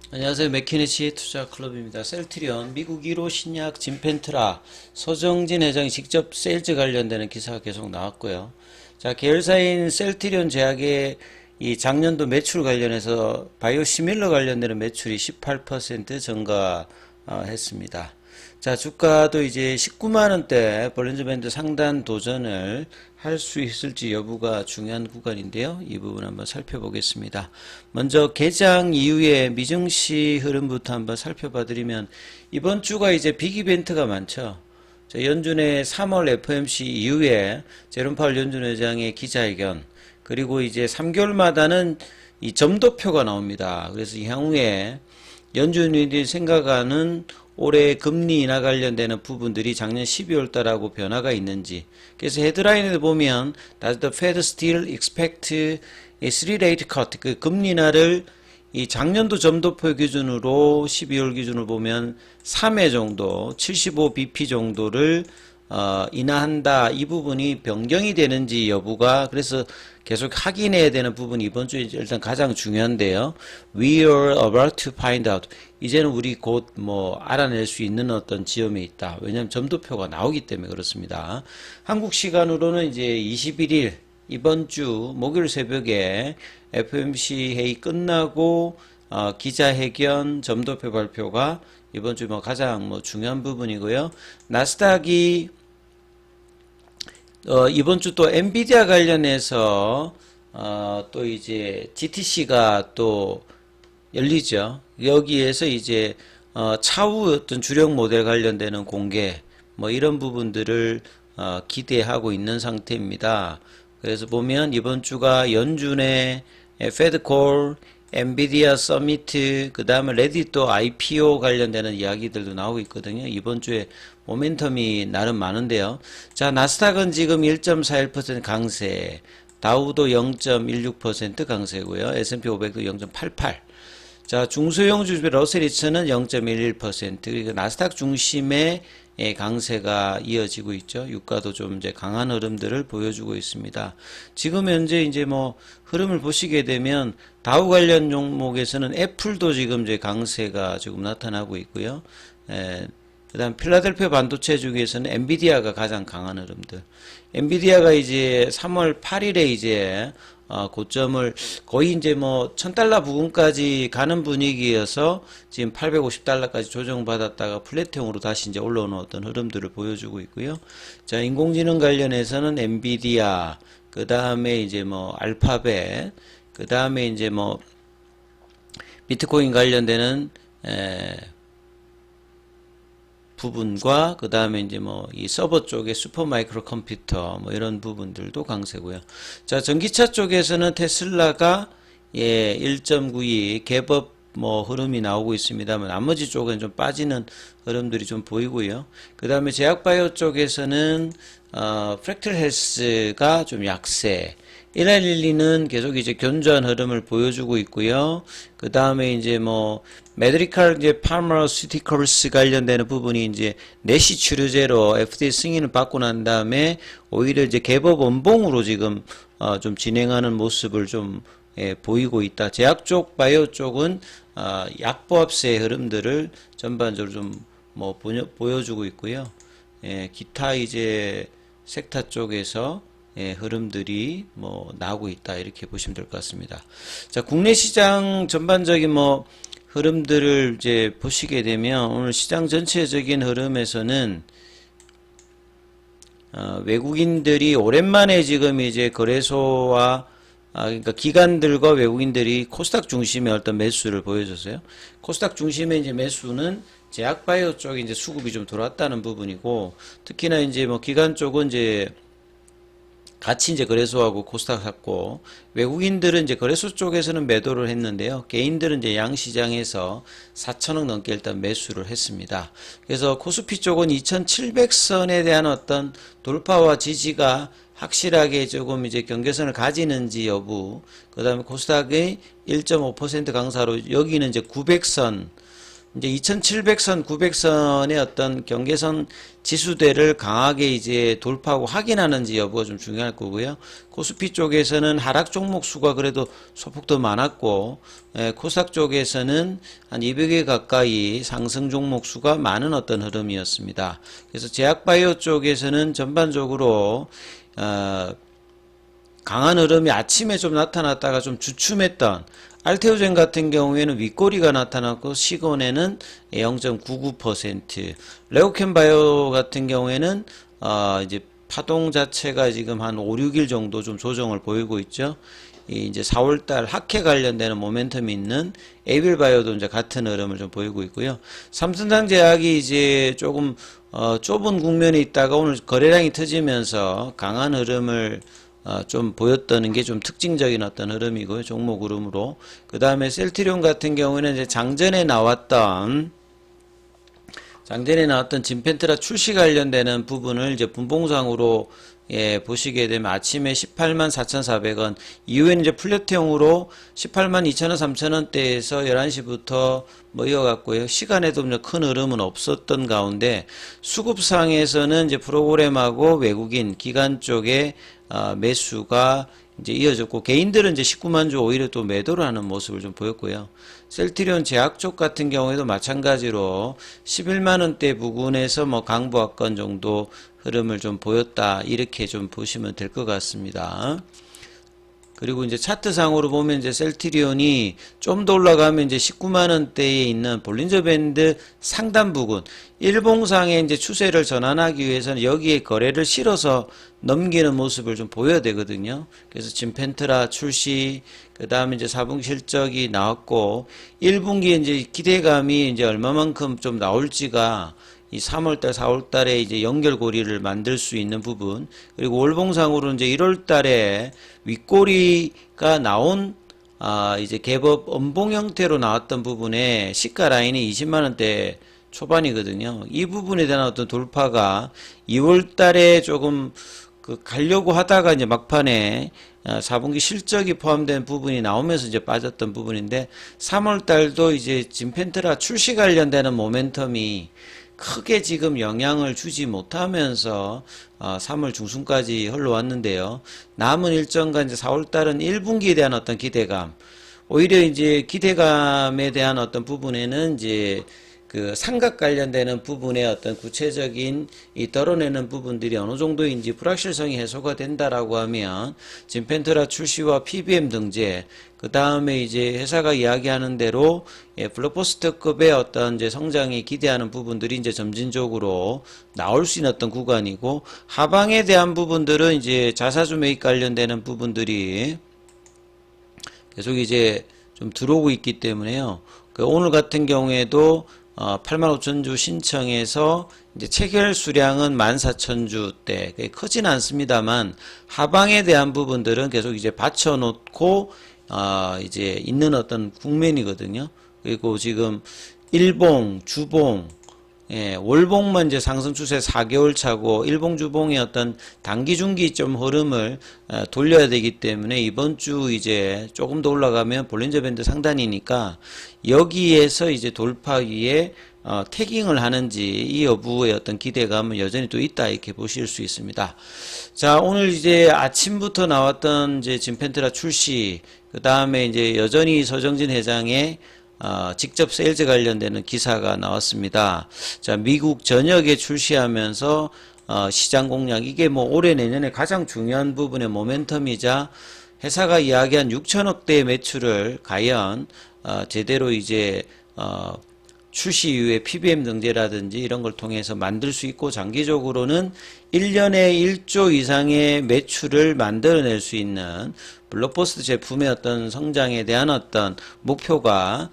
안녕하세요. 맥키네치 투자클럽입니다. 셀트리온, 미국 1호 신약 진펜트라, 서정진 회장이 직접 세일즈 관련되는 기사가 계속 나왔고요. 자, 계열사인 셀트리온 제약의 이 작년도 매출 관련해서 바이오시밀러 관련되는 매출이 18% 증가했습니다. 자, 주가도 이제 19만원대 볼린저 밴드 상단 도전을 할 수 있을지 여부가 중요한 구간인데요. 이 부분 한번 살펴보겠습니다. 먼저 개장 이후에 미증시 흐름부터 한번 살펴봐 드리면 이번 주가 이제 빅 이벤트가 많죠. 자, 연준의 3월 FOMC 이후에 제롬 파월 연준 의장의 기자회견, 그리고 이제 3개월마다는 이 점도표가 나옵니다. 그래서 향후에 연준이 생각하는 올해 금리 인하 관련되는 부분들이 작년 12월 달하고 변화가 있는지. 그래서 헤드라인에 보면 Does the Fed still expect a 3-rate cut? 그 금리 인하를 이 작년도 점도표 기준으로 12월 기준으로 보면 3회 정도 75bp 정도를 인하한다. 이 부분이 변경이 되는지 여부가 그래서 계속 확인해야 되는 부분이 이번 주에 일단 가장 중요한데요. We are about to find out. 이제는 우리 곧 알아낼 수 있는 어떤 지점이 있다. 왜냐하면 점도표가 나오기 때문에 그렇습니다. 한국 시간으로는 이제 21일 이번 주 목요일 새벽에 FOMC 회의 끝나고 기자회견 점도표 발표가 이번 주 가장 중요한 부분이고요. 나스닥이 이번 주 또 엔비디아 관련해서 또 이제 GTC가 또 열리죠. 여기에서 이제 차후 어떤 주력 모델 관련되는 공개 이런 부분들을 기대하고 있는 상태입니다. 그래서 보면 이번 주가 연준의 페드콜, 엔비디아 서미트, 그 다음에 레딧도 IPO 관련되는 이야기들도 나오고 있거든요. 이번 주에 모멘텀이 나름 많은데요. 자, 나스닥은 지금 1.41% 강세, 다우도 0.16% 강세고요. S&P 500도 0.88. 자, 중소형 주식 러셀리츠는 0.11%, 그리고 나스닥 중심의 강세가 이어지고 있죠. 유가도 좀 이제 강한 흐름들을 보여주고 있습니다. 지금 현재 이제 흐름을 보시게 되면 다우 관련 종목에서는 애플도 지금 이제 강세가 조금 나타나고 있고요. 그 다음 필라델피아 반도체 중에서는 엔비디아가 가장 강한 흐름들. 엔비디아가 이제 3월 8일에 이제 고점을 거의 이제 $1000 부근까지 가는 분위기여서 지금 $850까지 조정받았다가 플랫형으로 다시 이제 올라오는 어떤 흐름들을 보여주고 있고요. 자, 인공지능 관련해서는 엔비디아, 그 다음에 이제 알파벳, 그 다음에 이제 비트코인 관련되는 부분과 그 다음에 이제 이 서버 쪽에 슈퍼마이크로 컴퓨터 이런 부분들도 강세고요. 자, 전기차 쪽에서는 테슬라가 1.92 갭업 흐름이 나오고 있습니다만 나머지 쪽은 좀 빠지는 흐름들이 좀 보이고요. 그 다음에 제약바이오 쪽에서는 프랙틀 헬스가 좀 약세. 1112는 계속 이제 견조한 흐름을 보여주고 있고요. 그 다음에 이제 메디컬 이제 파마시티컬스 관련되는 부분이 이제 내시 치료제로 FDA 승인을 받고 난 다음에 오히려 이제 개법 원봉으로 지금 좀 진행하는 모습을 좀 보이고 있다. 제약 쪽, 바이오 쪽은 약보합세의 흐름들을 전반적으로 좀 보여주고 있고요. 기타 이제 섹터 쪽에서 흐름들이 나오고 있다 이렇게 보시면 될 것 같습니다. 자, 국내 시장 전반적인 흐름들을 이제 보시게 되면 오늘 시장 전체적인 흐름에서는 외국인들이 오랜만에 지금 이제 거래소와 그러니까 기관들과 외국인들이 코스닥 중심의 어떤 매수를 보여줬어요. 코스닥 중심의 이제 매수는 제약바이오 쪽에 이제 수급이 좀 들어왔다는 부분이고, 특히나 이제 기관 쪽은 이제 같이 이제 거래소하고 코스닥 샀고, 외국인들은 이제 거래소 쪽에서는 매도를 했는데요. 개인들은 이제 양시장에서 4천억 넘게 일단 매수를 했습니다. 그래서 코스피 쪽은 2700선에 대한 어떤 돌파와 지지가 확실하게 조금 이제 경계선을 가지는지 여부, 그 다음에 코스닥의 1.5% 강사로 여기는 이제 900선, 이제 2700선, 900선의 어떤 경계선 지수대를 강하게 이제 돌파하고 확인하는지 여부가 좀 중요할 거고요. 코스피 쪽에서는 하락 종목 수가 그래도 소폭 더 많았고, 코스닥 쪽에서는 한 200개 가까이 상승 종목 수가 많은 어떤 흐름이었습니다. 그래서 제약바이오 쪽에서는 전반적으로 강한 흐름이 아침에 좀 나타났다가 좀 주춤했던 알테오젠 같은 경우에는 윗꼬리가 나타났고 시간에는 0.99%, 레오캠바이오 같은 경우에는 이제 파동 자체가 지금 한 5, 6일 정도 좀 조정을 보이고 있죠. 이제 4월달 학회 관련되는 모멘텀이 있는 에이빌바이오도 이제 같은 흐름을 좀 보이고 있고요. 삼성전자제약이 이제 조금 좁은 국면에 있다가 오늘 거래량이 터지면서 강한 흐름을 좀 보였다는 게 좀 특징적인 어떤 흐름이고요. 종목 흐름으로. 그 다음에 셀트리온 같은 경우에는 이제 장전에 나왔던 진펜트라 출시 관련되는 부분을 이제 분봉상으로 보시게 되면 아침에 184,400원, 이후에는 이제 플랫형으로 182,000원, 3,000원대에서 11시부터 이어갔고요. 시간에도 큰 흐름은 없었던 가운데 수급상에서는 이제 프로그램하고 외국인 기관 쪽에 매수가 이제 이어졌고, 개인들은 이제 19만 주 오히려 또 매도를 하는 모습을 좀 보였고요. 셀트리온 제약 쪽 같은 경우에도 마찬가지로 11만원대 부근에서 강보합권 정도 흐름을 좀 보였다. 이렇게 좀 보시면 될 것 같습니다. 그리고 이제 차트상으로 보면 이제 셀트리온이 좀 더 올라가면 이제 19만원대에 있는 볼린저 밴드 상단 부근, 일봉상의 이제 추세를 전환하기 위해서는 여기에 거래를 실어서 넘기는 모습을 좀 보여야 되거든요. 그래서 진펜트라 출시, 그 다음에 이제 4분기 실적이 나왔고, 1분기에 이제 기대감이 이제 얼마만큼 좀 나올지가 이 3월달, 4월달에 이제 연결고리를 만들 수 있는 부분, 그리고 월봉상으로 이제 1월달에 윗꼬리가 나온 이제 갭업 음봉 형태로 나왔던 부분에 시가 라인이 20만원대 초반이거든요. 이 부분에 대한 어떤 돌파가 2월달에 조금 가려고 하다가 이제 막판에 4분기 실적이 포함된 부분이 나오면서 이제 빠졌던 부분인데, 3월달도 이제 진펜트라 출시 관련되는 모멘텀이 크게 지금 영향을 주지 못하면서 3월 중순까지 흘러왔는데요. 남은 일정과 이제 4월달은 1분기에 대한 어떤 기대감, 오히려 이제 기대감에 대한 어떤 부분에는 이제 그 삼각 관련되는 부분의 어떤 구체적인 이 덜어내는 부분들이 어느 정도인지 불확실성이 해소가 된다라고 하면 진펜트라 출시와 PBM 등재, 그 다음에 이제 회사가 이야기하는 대로 블록버스터급의 어떤 이제 성장이 기대하는 부분들이 이제 점진적으로 나올 수 있는 어떤 구간이고, 하방에 대한 부분들은 이제 자사주 매입 관련되는 부분들이 계속 이제 좀 들어오고 있기 때문에요. 오늘 같은 경우에도 85,000주 신청해서 이제 체결 수량은 14,000주대 크진 않습니다만, 하방에 대한 부분들은 계속 이제 받쳐놓고 이제 있는 어떤 국면이거든요. 그리고 지금 일봉, 주봉, 월봉만 이제 상승 추세 4개월 차고, 일봉 주봉의 어떤 단기 중기 좀 흐름을 돌려야 되기 때문에 이번 주 이제 조금 더 올라가면 볼린저 밴드 상단이니까 여기에서 이제 돌파기에 태깅을 하는지 이 여부의 어떤 기대감은 여전히 또 있다, 이렇게 보실 수 있습니다. 자, 오늘 이제 아침부터 나왔던 이제 진펜트라 출시, 그 다음에 이제 여전히 서정진 회장의 직접 세일즈 관련되는 기사가 나왔습니다. 자, 미국 전역에 출시하면서 시장 공략, 이게 올해 내년에 가장 중요한 부분의 모멘텀이자 회사가 이야기한 6천억대의 매출을 과연 제대로 이제 출시 이후에 PBM 등재라든지 이런 걸 통해서 만들 수 있고, 장기적으로는 1년에 1조 이상의 매출을 만들어낼 수 있는 블록버스터 제품의 어떤 성장에 대한 어떤 목표가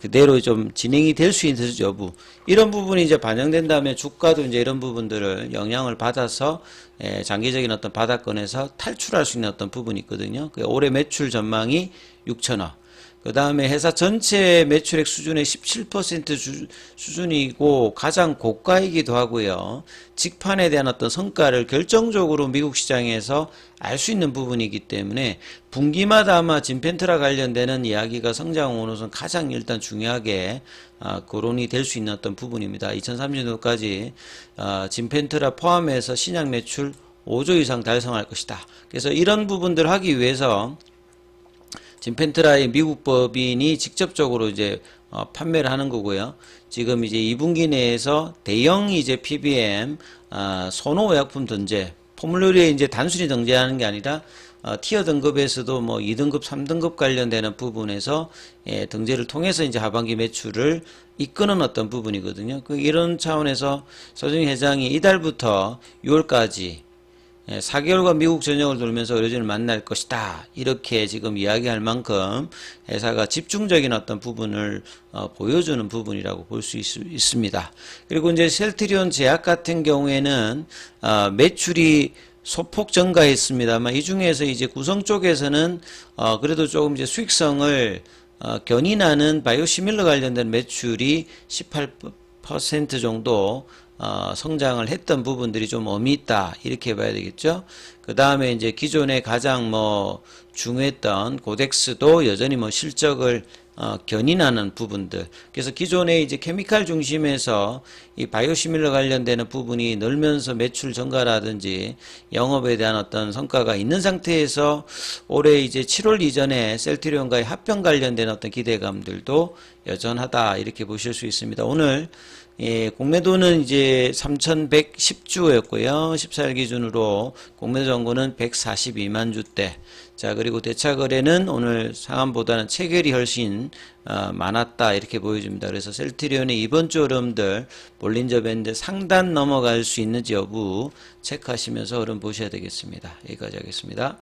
그대로 좀 진행이 될 수 있는 여부, 이런 부분이 이제 반영된다면 주가도 이제 이런 부분들을 영향을 받아서 장기적인 어떤 바닥권에서 탈출할 수 있는 어떤 부분이 있거든요. 올해 매출 전망이 6천억. 그 다음에 회사 전체 매출액 수준의 17% 수준이고 가장 고가이기도 하고요. 직판에 대한 어떤 성과를 결정적으로 미국 시장에서 알 수 있는 부분이기 때문에 분기마다 아마 진펜트라 관련되는 이야기가 성장 원호선 가장 일단 중요하게 거론이 될 수 있는 어떤 부분입니다. 2030년도까지 진펜트라 포함해서 신약 매출 5조 이상 달성할 것이다. 그래서 이런 부분들을 하기 위해서 진펜트라의 미국 법인이 직접적으로 이제 판매를 하는 거고요. 지금 이제 2분기 내에서 대형 이제 PBM 선호 의약품 등재 포뮬러리에 이제 단순히 등재하는 게 아니라 티어 등급에서도 뭐 2등급, 3등급 관련되는 부분에서 등재를 통해서 이제 하반기 매출을 이끄는 어떤 부분이거든요. 이런 차원에서 서정희 회장이 이달부터 6월까지 4개월간 미국 전역을 돌면서 의료진을 만날 것이다. 이렇게 지금 이야기할 만큼 회사가 집중적인 어떤 부분을 보여주는 부분이라고 볼 수 있습니다. 그리고 이제 셀트리온 제약 같은 경우에는 매출이 소폭 증가했습니다만 이 중에서 이제 구성 쪽에서는 그래도 조금 이제 수익성을 견인하는 바이오시밀러 관련된 매출이 18% 정도 성장을 했던 부분들이 좀 의미 있다 이렇게 봐야 되겠죠. 그 다음에 이제 기존에 가장 중요했던 고덱스도 여전히 실적을 견인하는 부분들. 그래서 기존에 이제 케미칼 중심에서 이 바이오시밀러 관련되는 부분이 늘면서 매출 증가라든지 영업에 대한 어떤 성과가 있는 상태에서 올해 이제 7월 이전에 셀트리온과의 합병 관련된 어떤 기대감들도 여전하다 이렇게 보실 수 있습니다. 오늘 공매도는 이제 3,110주였고요. 14일 기준으로 공매도 정고는 142만 주대. 자, 그리고 대차 거래는 오늘 상한보다는 체결이 훨씬 많았다 이렇게 보여집니다. 그래서 셀트리온의 이번 주 흐름들 볼린저 밴드 상단 넘어갈 수 있는지 여부 체크하시면서 흐름 보셔야 되겠습니다. 여기까지 하겠습니다.